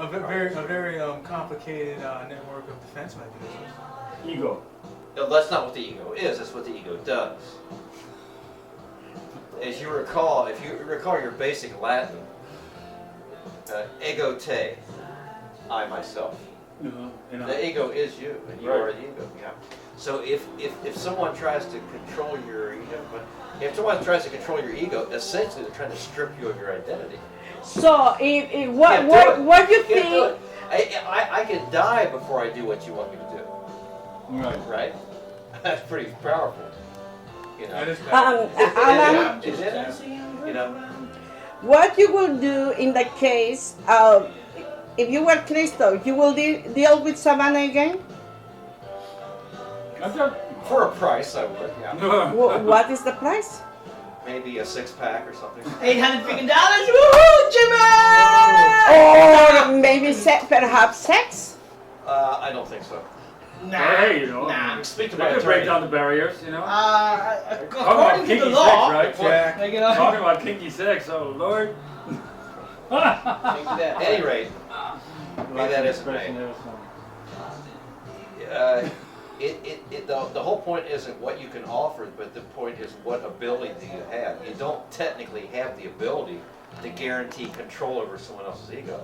a very complicated network of defense mechanisms. Ego. No, that's not what the ego is. That's what the ego does. As you recall, if you recall your basic Latin, ego te, I myself. The ego is you, and you are the ego. Yeah. So if someone tries to control your ego, if someone tries to control your ego, essentially they're trying to strip you of your identity. So, what do you think? I could die before I do what you want me to do. Right. Right? That's pretty powerful. You know. That is bad. Alan, Is it? You know. what you will do in the case of, if you were Cristo, you will deal with Savannah again? For a price, I would. Yeah. What is the price? Maybe a 6-pack or something. $800 freaking dollars. Woohoo, Jimmy! Or maybe perhaps sex? I don't think so. Nah. Hey, you know, Nah. Speak to they my could break attorney. down the barriers, you know. According Talking to kinky the law, sex, right? Jack. like, you know, Talking about kinky sex, oh Lord. At any rate, Like that the isn't expression me. there, so. the whole point isn't what you can offer, but the point is what ability do you have. You don't technically have the ability to guarantee control over someone else's ego.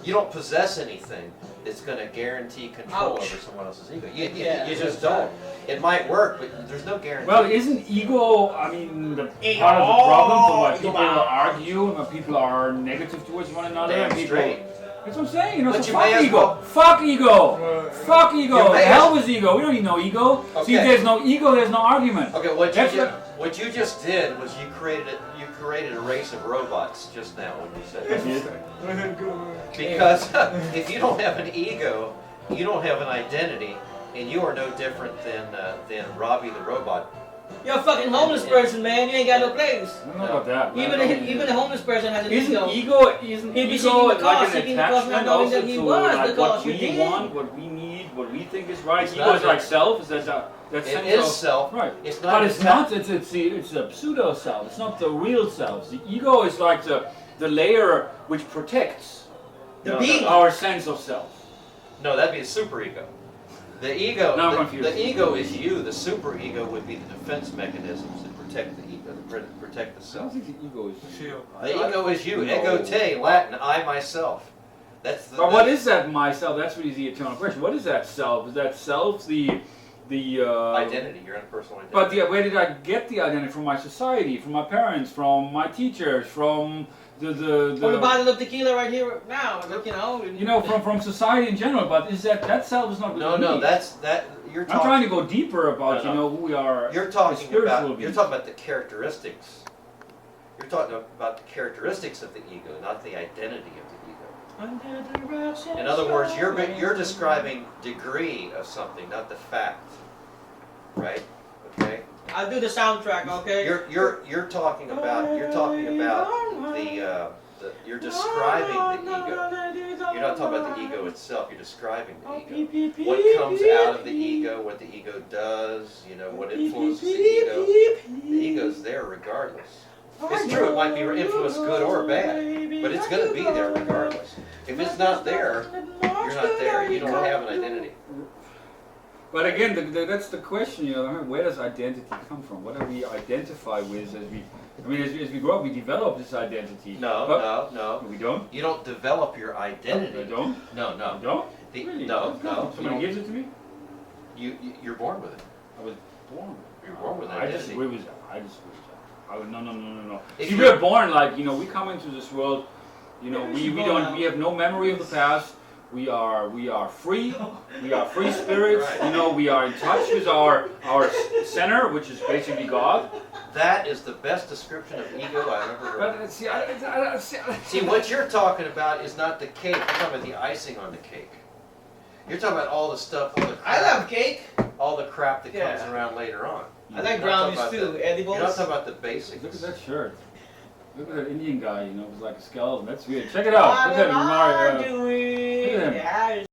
You don't possess anything that's going to guarantee control Ouch. over someone else's ego. You Yeah. just don't. It might work, but there's no guarantee. Well, isn't ego, I mean, the Ego. part of the problem for why people Ego. argue and why people are negative towards one another? Damn and people, straight. That's what I'm saying, you know, But so you may fuck as ego. well- Fuck ego. Well, Fuck ego. You The may hell as- with ego. We don't need no ego. See, Okay. if there's no ego, there's no argument. Okay, what That's you just did was you created a race of robots just now when you said that. Because if you don't have an ego, you don't have an identity, and you are no different than Robbie the robot. you're a fucking homeless person, man. You ain't got no place. I don't know about that. Even a homeless person has an ego. Isn't He'd be ego seeking the like cause, an seeking the cause, not attachment knowing also that he to was like the what cause you we did. want, what we need, what we think is right? It's Ego not is like that- self. Is that It sense is of self. right? It's not. But it's not. It's a pseudo self. It's not the real self. The ego is like the layer which protects The being. our sense of self. No, that'd be a superego. The ego. Now I'm the, confused. the ego is you. The superego would be the defense mechanisms that protect the ego, that protect the I self. don't think the ego is. Shield. The ego is you. No. Ego te, Latin, I myself. That's the. But what is that myself? That's really the eternal question. What is that self? Is that self the identity? Your own personal identity. But where did I get the identity? From my society, from my parents, from my teachers, from From the bottle of tequila right here now, look, you know, from society in general. But is that self is not really no, me. that's that. You're I'm talking. trying to go deeper about No, no. you know who we are. You're as talking spiritual about. You're beings. talking about the characteristics. You're talking about the characteristics of the ego, not the identity of the ego. In other words, you're describing degree of something, not the fact. Right? Okay. I'll do the soundtrack, okay? You're talking about you're describing the ego. You're not talking about the ego itself. You're describing the ego. What comes out of the ego, what the ego does, you know, what influences the ego. The ego's there regardless. It's true, it might be influenced good or bad, but it's going to be there regardless. If it's not there, you're not there. You don't have an identity. But again, that's the question. You know, where does identity come from? What do we identify with as we? I mean, as we grow up, we develop this identity. No. We don't. You don't develop your I identity. don't. No. I don't. Really? You No. Somebody You gives it to me. you're born with it. I was born. You're born with an I identity. disagree with that. I disagree with that. No. If See, you're- we're born like, you know, we come into this world, you know, we have no memory of the past. We are free. We are free spirits. Right. You know, we are in touch with our center, which is basically God. That is the best description of ego I've ever heard. But see, See, what you're talking about is not the cake. You're talking about the icing on the cake. You're talking about all the stuff, I love cake. all the crap that comes Yeah. around later on. I like You're not talking brownies about too, the- edibles. You're not talking about the basics. Look at that shirt. Look at that Indian guy, you know, with like a skeleton. That's weird. Check it out. Look at him, Mario. What are you doing? Look at him. Yeah,